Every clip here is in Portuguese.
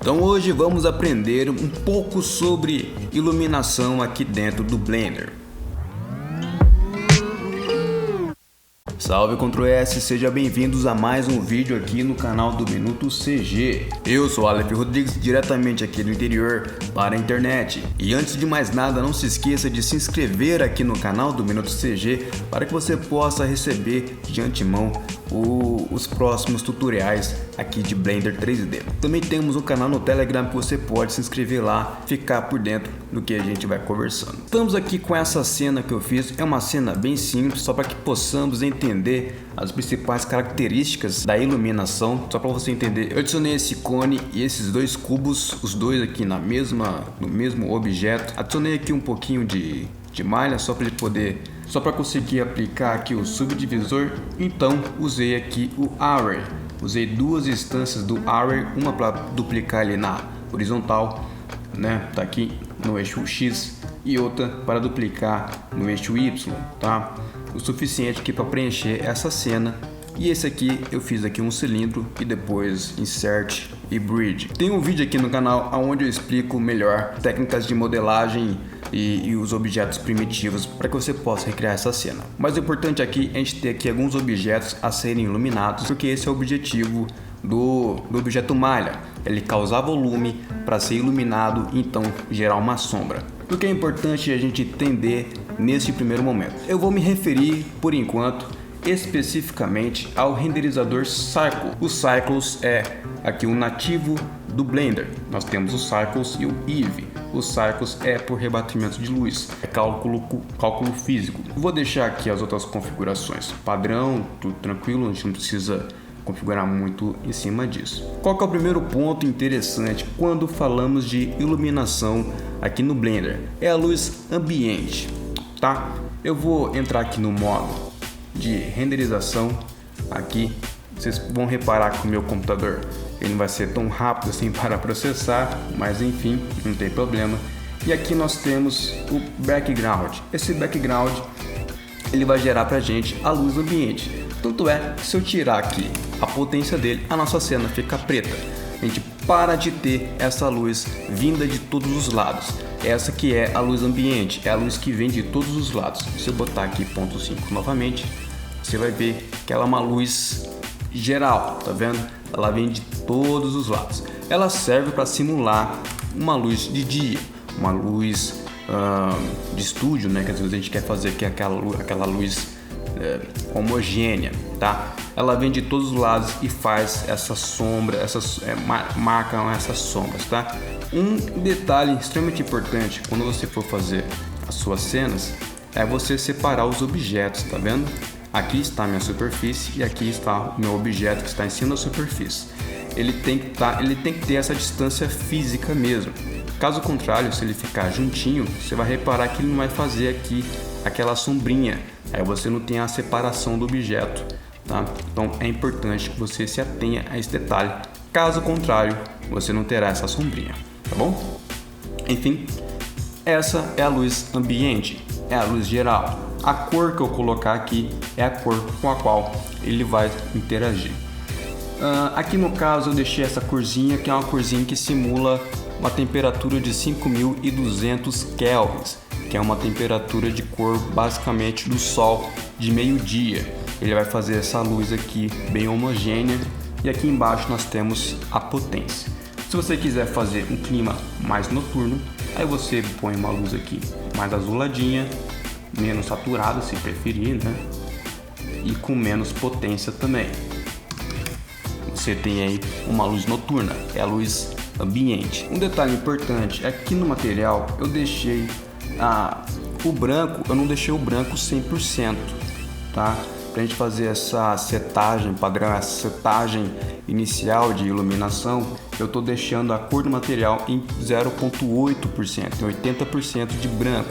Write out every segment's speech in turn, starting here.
Então hoje vamos aprender um pouco sobre iluminação aqui dentro do Blender. Salve Ctrl S, sejam bem-vindos a mais um vídeo aqui no canal do Minuto CG. Eu sou Aleph Rodrigues, diretamente aqui do interior para a internet. E antes de mais nada, não se esqueça de se inscrever aqui no canal do Minuto CG para que você possa receber de antemão os próximos tutoriais aqui de Blender 3D. Também temos um canal no Telegram que você pode se inscrever lá, ficar por dentro do que a gente vai conversando. Estamos aqui com essa cena que eu fiz, é uma cena bem simples, só para que possamos entender as principais características da iluminação, só para você entender. Eu adicionei esse cone e esses dois cubos, os dois aqui no mesmo objeto. Adicionei aqui um pouquinho de malha só para conseguir aplicar aqui o subdivisor. Então usei aqui o Array, usei duas instâncias do Array, uma para duplicar ele na horizontal, né, tá aqui no eixo X, e outra para duplicar no eixo Y, tá? O suficiente aqui para preencher essa cena. E esse aqui eu fiz aqui um cilindro e depois insert e bridge. Tem um vídeo aqui no canal onde eu explico melhor técnicas de modelagem e os objetos primitivos para que você possa recriar essa cena. Mas o importante aqui é a gente ter aqui alguns objetos a serem iluminados, porque esse é o objetivo do objeto malha, ele causar volume para ser iluminado e então gerar uma sombra. O que é importante a gente entender nesse primeiro momento. Eu vou me referir por enquanto especificamente ao renderizador Cycle. O Cycles é aqui o nativo do Blender. Nós temos o Cycles e o Eevee. O Cycles é por rebatimento de luz, é cálculo físico. Vou deixar aqui as outras configurações padrão, tudo tranquilo, a gente não precisa configurar muito em cima disso. Qual que é o primeiro ponto interessante quando falamos de iluminação aqui no Blender? É a luz ambiente, tá? Eu vou entrar aqui no modo de renderização. Aqui vocês vão reparar que o meu computador ele não vai ser tão rápido assim para processar, mas enfim, não tem problema. E aqui nós temos o background. Esse background ele vai gerar pra gente a luz ambiente. Tanto é que se eu tirar aqui a potência dele, a nossa cena fica preta. A gente para de ter essa luz vinda de todos os lados. Essa que é a luz ambiente, é a luz que vem de todos os lados. Se eu botar aqui ponto 5 novamente, você vai ver que ela é uma luz geral, tá vendo? Ela vem de todos os lados. Ela serve para simular uma luz de dia, uma luz de estúdio, né? Que às vezes a gente quer fazer que aquela luz homogênea, tá? Ela vem de todos os lados e faz essa sombra, marcam essas sombras, tá? Um detalhe extremamente importante quando você for fazer as suas cenas é você separar os objetos, tá vendo? Aqui está a minha superfície e aqui está o meu objeto que está em cima da superfície. Ele tem que ter essa distância física mesmo. Caso contrário, se ele ficar juntinho, você vai reparar que ele não vai fazer aqui aquela sombrinha. Aí você não tem a separação do objeto, tá? Então é importante que você se atenha a esse detalhe. Caso contrário, você não terá essa sombrinha, tá bom? Enfim, essa é a luz ambiente, é a luz geral. A cor que eu colocar aqui é a cor com a qual ele vai interagir. Aqui no caso eu deixei essa corzinha, que é uma corzinha que simula uma temperatura de 5200 kelvins, que é uma temperatura de cor basicamente do sol de meio-dia. Ele vai fazer essa luz aqui bem homogênea e aqui embaixo nós temos a potência. Se você quiser fazer um clima mais noturno, aí você põe uma luz aqui mais azuladinha, menos saturada se preferir, né? E com menos potência também. Você tem aí uma luz noturna, é a luz ambiente. Um detalhe importante é que no material eu deixei o branco, eu não deixei o branco 100%, tá? Pra gente fazer essa setagem padrão, essa setagem inicial de iluminação, eu tô deixando a cor do material em 0,8%, 80% de branco,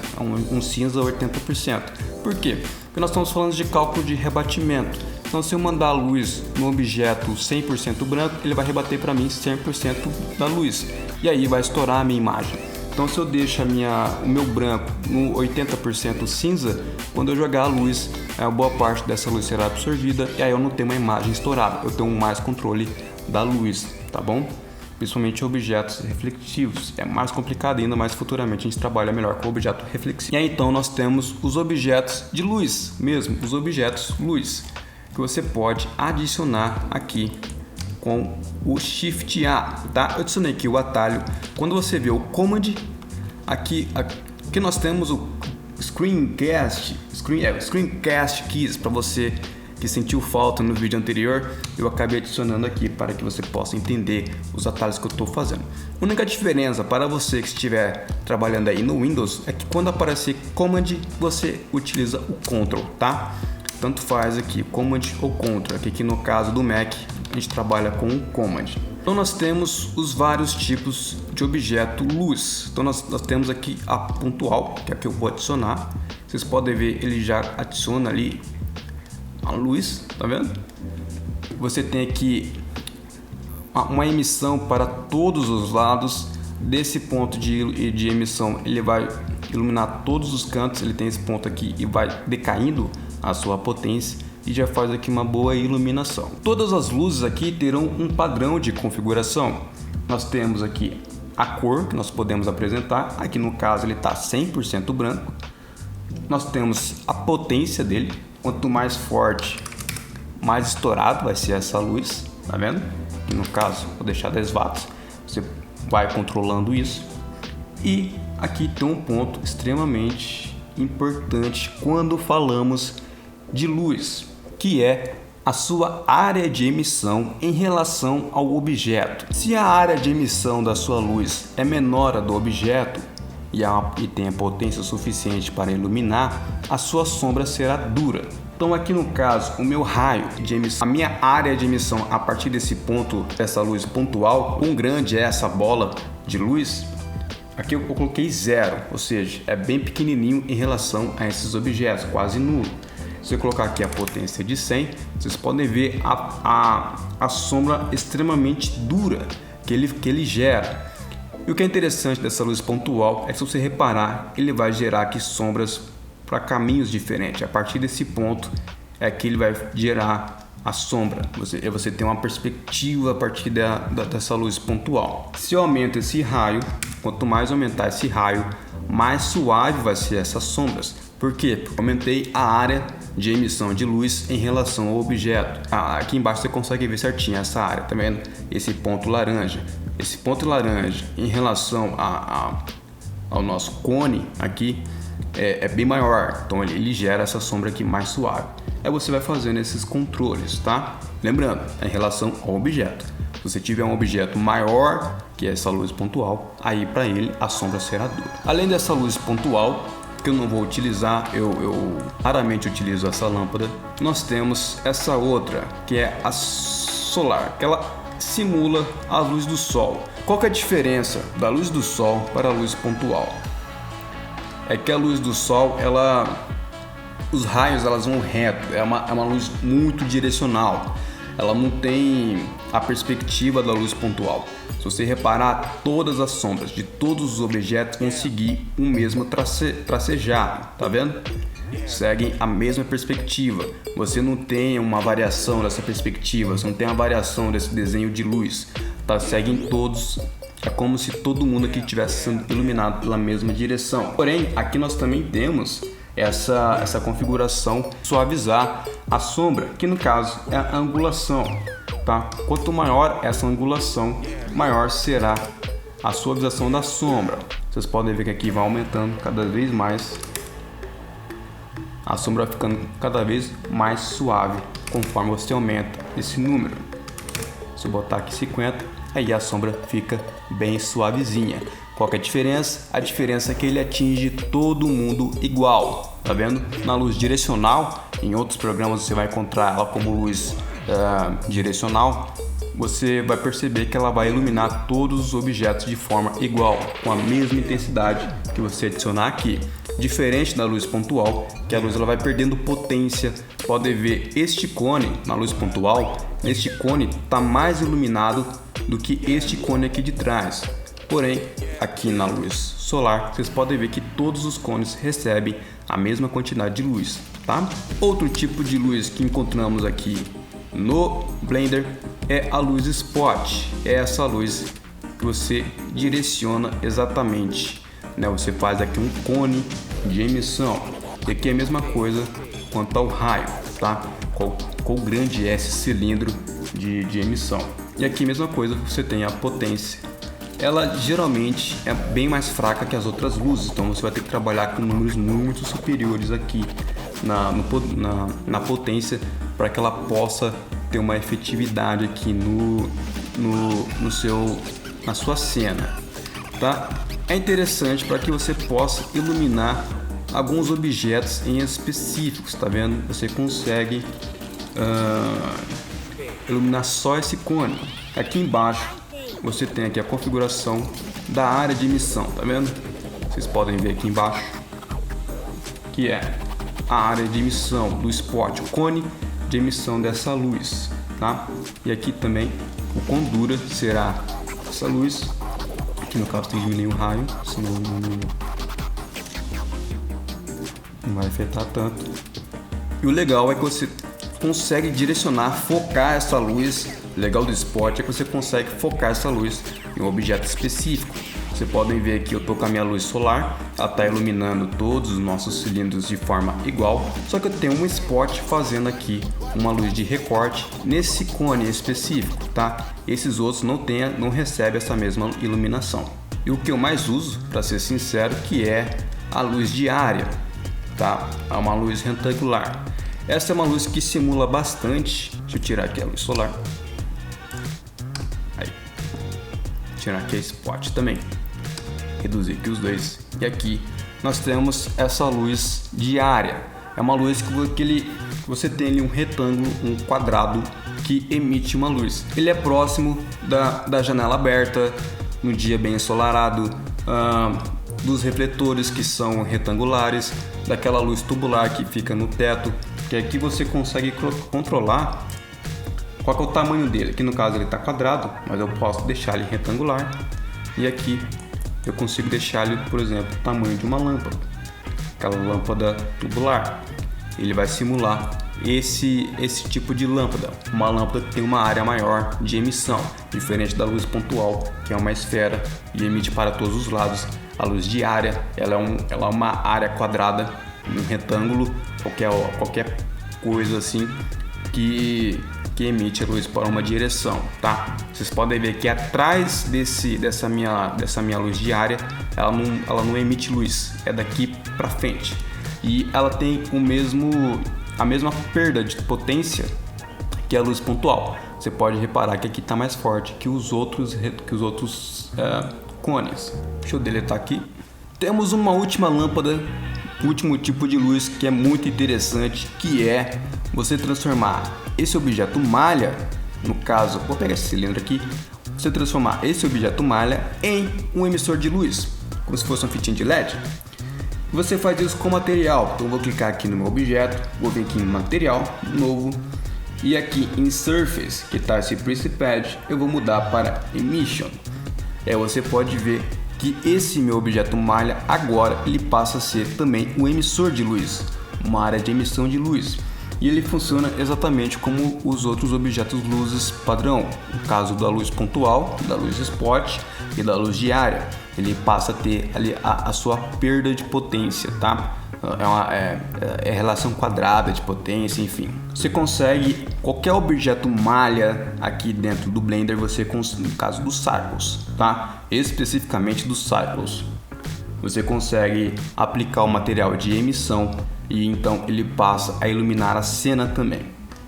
um cinza 80%. Por quê? Porque nós estamos falando de cálculo de rebatimento. Então se eu mandar a luz no objeto 100% branco, ele vai rebater para mim 100% da luz. E aí vai estourar a minha imagem. Então se eu deixo o meu branco no 80% cinza, quando eu jogar a luz, boa parte dessa luz será absorvida e aí eu não tenho uma imagem estourada, eu tenho mais controle da luz, tá bom? principalmente objetos reflexivos. É mais complicado ainda, mas futuramente a gente trabalha melhor com o objeto reflexivo. E aí então nós temos os objetos de luz mesmo, os objetos luz, que você pode adicionar aqui com o Shift A, tá? Eu adicionei aqui o atalho. Quando você vê o Command, aqui nós temos o Screencast Keys, para você que sentiu falta no vídeo anterior, eu acabei adicionando aqui para que você possa entender os atalhos que eu estou fazendo. A única diferença para você que estiver trabalhando aí no Windows é que quando aparecer Command, você utiliza o Ctrl, tá? Tanto faz aqui Command ou Ctrl, aqui no caso do Mac a gente trabalha com o Command. Então nós temos os vários tipos de objeto luz. Então nós temos aqui a pontual, que é a que eu vou adicionar. Vocês podem ver, ele já adiciona ali a luz, tá vendo? Você tem aqui uma emissão para todos os lados. Desse ponto de emissão, ele vai iluminar todos os cantos. Ele tem esse ponto aqui e vai decaindo a sua potência e já faz aqui uma boa iluminação. Todas as luzes aqui terão um padrão de configuração. Nós temos aqui a cor que nós podemos apresentar. Aqui no caso ele está 100% branco. Nós temos a potência dele. Quanto mais forte, mais estourado vai ser essa luz, tá vendo? E no caso, vou deixar 10 watts. Você vai controlando isso. E aqui tem um ponto extremamente importante quando falamos de luz, que é a sua área de emissão em relação ao objeto. Se a área de emissão da sua luz é menor a do objeto e tem a potência suficiente para iluminar, a sua sombra será dura. Então aqui no caso, o meu raio de emissão, a minha área de emissão a partir desse ponto, dessa luz pontual, quão grande é essa bola de luz? Aqui eu coloquei 0, ou seja, é bem pequenininho em relação a esses objetos, quase nulo. Se eu colocar aqui a potência de 100, vocês podem ver a sombra extremamente dura que ele gera. E o que é interessante dessa luz pontual é que, se você reparar, ele vai gerar aqui sombras para caminhos diferentes. A partir desse ponto é que ele vai gerar a sombra. Você tem uma perspectiva a partir dessa luz pontual. Se eu aumento esse raio, quanto mais aumentar esse raio, mais suave vai ser essas sombras. Por quê? Porque eu aumentei a área de emissão de luz em relação ao objeto. Aqui embaixo você consegue ver certinho essa área, tá vendo? Esse ponto laranja. Esse ponto laranja em relação ao nosso cone aqui é bem maior. Então ele gera essa sombra aqui mais suave. Aí você vai fazendo esses controles, tá? Lembrando, é em relação ao objeto. Se você tiver um objeto maior que essa luz pontual, aí para ele a sombra será dura. Além dessa luz pontual, que eu não vou utilizar, eu raramente utilizo essa lâmpada, nós temos essa outra, que é a solar, que ela simula a luz do sol. Qual que é a diferença da luz do sol para a luz pontual? É que a luz do sol, os raios elas vão reto, é uma luz muito direcional. Ela não tem a perspectiva da luz pontual. Se você reparar, todas as sombras de todos os objetos vão seguir o mesmo tracejado, tá vendo? Seguem a mesma perspectiva. Você não tem uma variação dessa perspectiva, você não tem uma variação desse desenho de luz, tá? Seguem todos. É como se todo mundo aqui estivesse sendo iluminado pela mesma direção. Porém, aqui nós também temos essa configuração suavizar a sombra, que no caso é a angulação, tá? Quanto maior essa angulação, maior será a suavização da sombra. Vocês podem ver que aqui vai aumentando cada vez mais, a sombra vai ficando cada vez mais suave conforme você aumenta esse número. Se eu botar aqui 50, aí a sombra fica bem suavezinha. Qual que é a diferença? A diferença é que ele atinge todo mundo igual, tá vendo? Na luz direcional, em outros programas você vai encontrar ela como luz direcional, você vai perceber que ela vai iluminar todos os objetos de forma igual, com a mesma intensidade que você adicionar aqui. Diferente da luz pontual, que a luz ela vai perdendo potência. Pode ver este cone na luz pontual, este cone está mais iluminado do que este cone aqui de trás. Porém, aqui na luz solar, vocês podem ver que todos os cones recebem a mesma quantidade de luz, tá? Outro tipo de luz que encontramos aqui no Blender é a luz spot. É essa luz que você direciona exatamente, né? Você faz aqui um cone de emissão. E aqui é a mesma coisa quanto ao raio, tá? Qual grande é esse cilindro de emissão. E aqui a mesma coisa, você tem a potência. Ela geralmente é bem mais fraca que as outras luzes, então você vai ter que trabalhar com números muito superiores aqui na potência para que ela possa ter uma efetividade aqui na sua cena, tá? É interessante para que você possa iluminar alguns objetos em específicos, tá vendo? Você consegue iluminar só esse cone. Aqui embaixo você tem aqui a configuração da área de emissão, tá vendo? Vocês podem ver aqui embaixo que é a área de emissão do spot, o cone de emissão dessa luz, tá? E aqui também o quão dura será essa luz. Aqui no caso tem que diminuir o raio, senão não vai afetar tanto. E o legal é que você consegue direcionar, focar essa luz. O legal do spot é que você consegue focar essa luz em um objeto específico. Vocês podem ver aqui, eu estou com a minha luz solar, ela está iluminando todos os nossos cilindros de forma igual, só que eu tenho um spot fazendo aqui uma luz de recorte nesse cone específico, tá? Esses outros não recebem essa mesma iluminação. E o que eu mais uso, para ser sincero, que é a luz diária, tá? É uma luz retangular. Essa é uma luz que simula bastante. Deixa eu tirar aqui a luz solar. Aí. Tirar aqui a spot também. Reduzir aqui os dois. E aqui nós temos essa luz diária. É uma luz que você tem ali um retângulo, um quadrado que emite uma luz. Ele é próximo da janela aberta, no dia bem ensolarado, dos refletores que são retangulares, daquela luz tubular que fica no teto, que aqui você consegue controlar qual é o tamanho dele. Aqui no caso ele está quadrado, mas eu posso deixar ele retangular, e aqui eu consigo deixar ele, por exemplo, o tamanho de uma lâmpada, aquela lâmpada tubular. Ele vai simular esse tipo de lâmpada, uma lâmpada que tem uma área maior de emissão, diferente da luz pontual, que é uma esfera e emite para todos os lados. A luz diária, ela é uma área quadrada, um retângulo, qualquer coisa assim que emite a luz para uma direção, tá? Vocês podem ver que atrás dessa minha luz diária, ela não emite luz, é daqui para frente, e ela tem a mesma perda de potência que a luz pontual. Você pode reparar que aqui está mais forte que os outros cones. Deixa eu deletar aqui. Temos uma última lâmpada, último tipo de luz que é muito interessante, que é você transformar esse objeto malha, no caso, vou pegar esse cilindro aqui, você transformar esse objeto malha em um emissor de luz, como se fosse uma fitinha de LED. Você faz isso com material. Então eu vou clicar aqui no meu objeto, vou vir aqui em material, novo, e aqui em surface, que está esse Principad, eu vou mudar para emission. Aí você pode ver que esse meu objeto malha agora ele passa a ser também um emissor de luz, uma área de emissão de luz, e ele funciona exatamente como os outros objetos luzes padrão. No caso da luz pontual, da luz spot e da luz diária, ele passa a ter ali a sua perda de potência, tá? É relação quadrada de potência, enfim. Você consegue qualquer objeto malha aqui dentro do Blender, no caso dos Cycles, tá? Especificamente dos Cycles, você consegue aplicar o material de emissão e então ele passa a iluminar a cena também.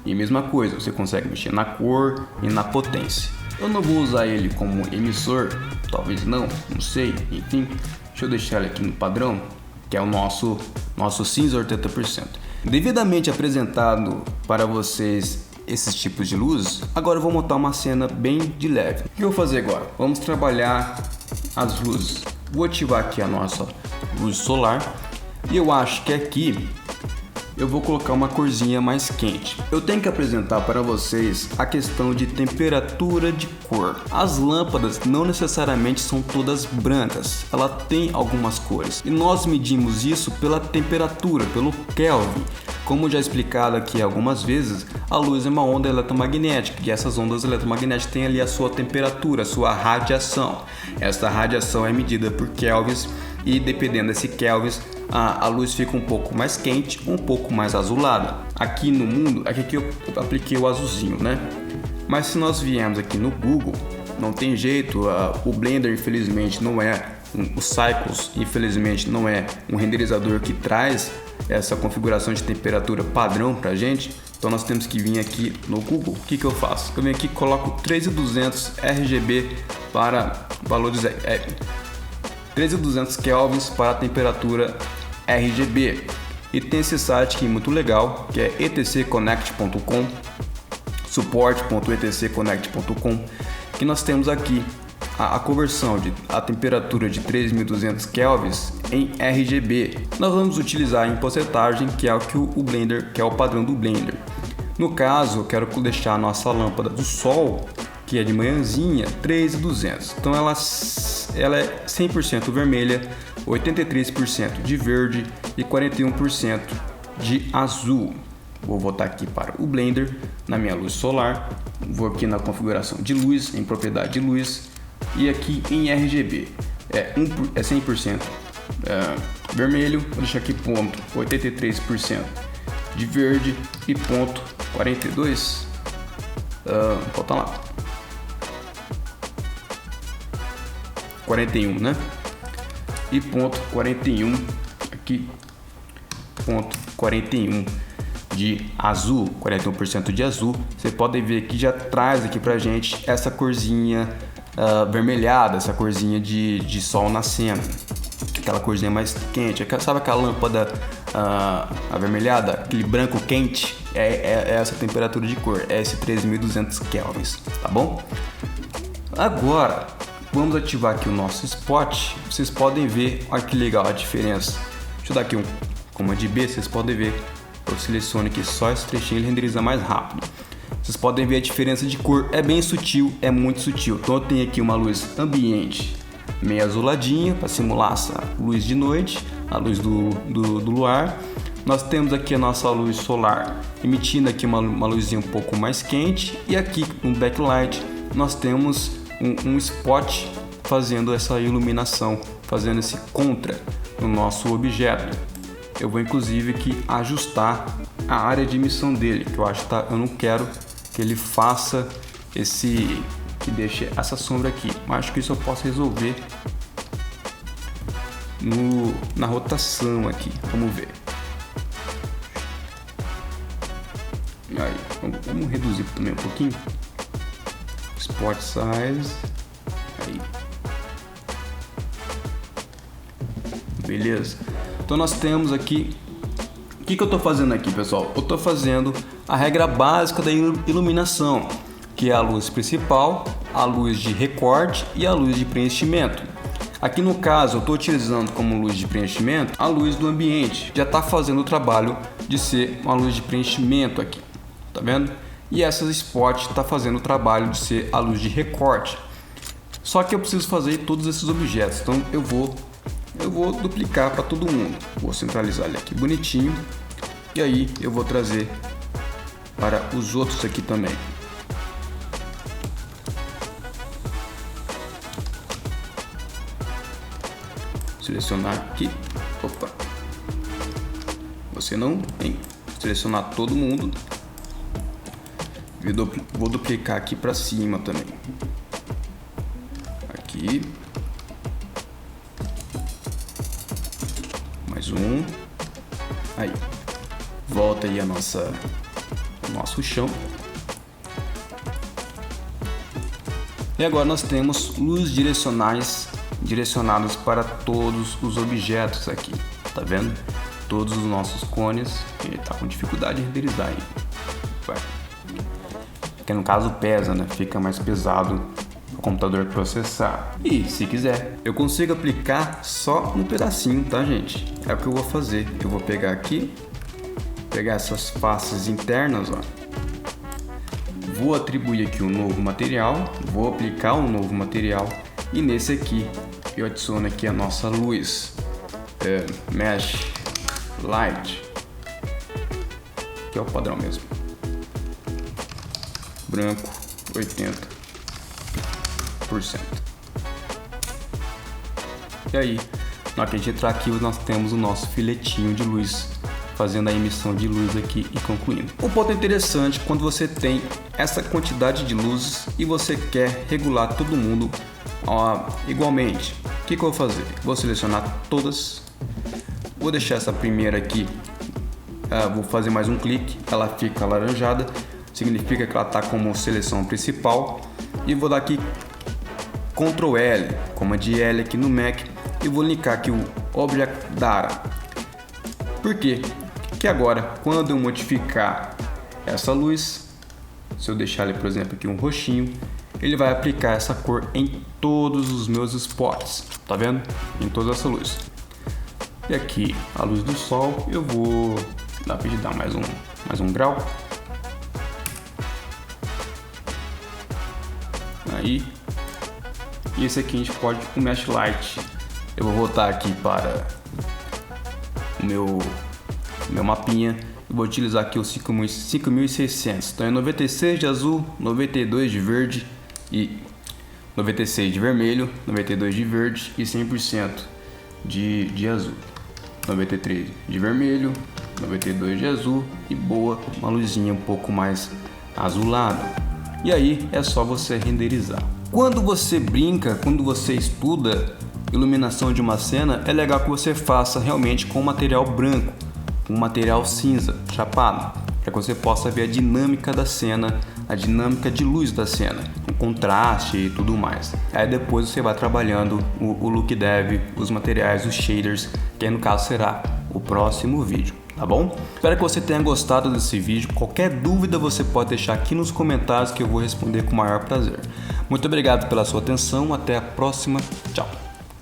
E mesma coisa, você consegue mexer na cor e na potência. Eu não vou usar ele como emissor, talvez não sei, enfim. Deixa eu deixar ele aqui no padrão, que é o nosso cinza 80%. Devidamente apresentado para vocês esses tipos de luzes, agora eu vou montar uma cena bem de leve. O que eu vou fazer agora? Vamos trabalhar as luzes. Vou ativar aqui a nossa luz solar, e eu acho que aqui eu vou colocar uma corzinha mais quente. Eu tenho que apresentar para vocês a questão de temperatura de cor. As lâmpadas não necessariamente são todas brancas, ela tem algumas cores. E nós medimos isso pela temperatura, pelo Kelvin. Como já explicado aqui algumas vezes, a luz é uma onda eletromagnética e essas ondas eletromagnéticas têm ali a sua temperatura, a sua radiação. Essa radiação é medida por kelvins e dependendo desse kelvins, a luz fica um pouco mais quente, um pouco mais azulada. Aqui no mundo, aqui eu apliquei o azulzinho, né? Mas se nós viemos aqui no Google, não tem jeito, o Blender infelizmente não é, o Cycles infelizmente não é um renderizador que traz essa configuração de temperatura padrão pra gente. Então nós temos que vir aqui no Google. O que eu faço? Eu venho aqui e coloco 3200 RGB para valores 3200 kelvins para a temperatura RGB. E tem esse site aqui muito legal, que é etcconnect.com, support.etcconnect.com, que nós temos aqui a conversão de a temperatura de 3200 kelvins em RGB. Nós vamos utilizar em porcentagem, que é o que o Blender, que é o padrão do Blender. No caso, eu quero deixar a nossa lâmpada do sol, que é de manhãzinha, 3200. Então ela é 100% vermelha, 83% de verde e 41% de azul. Vou voltar aqui para o Blender, na minha luz solar. Vou aqui na configuração de luz, em propriedade de luz. E aqui em RGB é 100% vermelho, vou deixar aqui ponto 83% de verde e ponto 42, volta lá, 41, né? E ponto 41 aqui, ponto 41 de azul, 41% de azul. Você pode ver que já traz aqui pra gente essa corzinha avermelhada, essa corzinha de sol nascendo, aquela corzinha mais quente. Sabe aquela lâmpada avermelhada, aquele branco quente? É essa temperatura de cor, é esse 3200 kelvins, tá bom? Agora vamos ativar aqui o nosso spot. Vocês podem ver, olha que legal a diferença. Deixa eu dar aqui um comando B, vocês podem ver. Eu seleciono aqui só esse trechinho, ele renderiza mais rápido. Vocês podem ver a diferença de cor, é bem sutil, é muito sutil. Então eu tenho aqui uma luz ambiente meio azuladinha para simular essa luz de noite, a luz do luar. Nós temos aqui a nossa luz solar emitindo aqui uma luzinha um pouco mais quente, e aqui no backlight nós temos um spot fazendo essa iluminação, fazendo esse contra no nosso objeto. Eu vou inclusive aqui ajustar a área de emissão dele, que eu acho que eu não quero que ele faça que deixe essa sombra aqui, mas acho que isso eu posso resolver na rotação aqui. Vamos ver. Aí, vamos reduzir também um pouquinho. Spot size. Aí. Beleza. Então nós temos aqui. O que eu estou fazendo aqui, pessoal? Eu estou fazendo a regra básica da iluminação, que é a luz principal, a luz de recorte e a luz de preenchimento. Aqui no caso eu estou utilizando como luz de preenchimento a luz do ambiente. Já está fazendo o trabalho de ser uma luz de preenchimento aqui, tá vendo? E essa spot está fazendo o trabalho de ser a luz de recorte. Só que eu preciso fazer todos esses objetos, então eu vou duplicar para todo mundo. Vou centralizar ele aqui bonitinho. E aí eu vou trazer para os outros aqui também. Selecionar aqui. Opa. Você não tem. Selecionar todo mundo. Vou duplicar aqui para cima também. Aqui. Mais um. Aí. Volta aí o nosso chão. E agora nós temos luzes direcionadas para todos os objetos aqui. Tá vendo? Todos os nossos cones. Ele tá com dificuldade de renderizar aí. Que no caso pesa, né? Fica mais pesado o computador processar. E se quiser, eu consigo aplicar só um pedacinho, tá, gente? É o que eu vou fazer. Eu vou pegar aqui pegar essas faces internas, ó. Vou atribuir aqui um novo material, vou aplicar um novo material e nesse aqui eu adiciono aqui a nossa luz Mesh Light, que é o padrão mesmo, branco 80%. E aí, na hora que a gente entrar aqui, nós temos o nosso filetinho de luz, fazendo a emissão de luz aqui e concluindo. Um ponto interessante, quando você tem essa quantidade de luzes e você quer regular todo mundo igualmente, o que eu vou fazer? Vou selecionar todas, vou deixar essa primeira aqui, vou fazer mais um clique, ela fica alaranjada, significa que ela está como seleção principal, e vou dar aqui Ctrl L, Command L aqui no Mac, e vou linkar aqui o Object Data. Por quê? Que agora, quando eu modificar essa luz, se eu deixar ele, por exemplo, aqui um roxinho, ele vai aplicar essa cor em todos os meus spots, tá vendo? Em toda essa luz. E aqui a luz do sol, eu vou dar mais um grau. Aí, e esse aqui a gente pode com o Mesh Light. Eu vou voltar aqui para o meu mapinha e vou utilizar aqui o 5600. Então é 96 de azul, 92 de verde e 96 de vermelho, 92 de verde e 100% de azul. 93 de vermelho, 92 de azul e boa, uma luzinha um pouco mais azulada. E aí é só você renderizar. Quando você brinca, quando você estuda iluminação de uma cena, é legal que você faça realmente com material branco, com material cinza, chapado, para que você possa ver a dinâmica da cena, a dinâmica de luz da cena, o contraste e tudo mais. Aí depois você vai trabalhando o look dev, os materiais, os shaders, que aí no caso será o próximo vídeo. Tá bom? Espero que você tenha gostado desse vídeo. Qualquer dúvida você pode deixar aqui nos comentários que eu vou responder com o maior prazer. Muito obrigado pela sua atenção. Até a próxima. Tchau.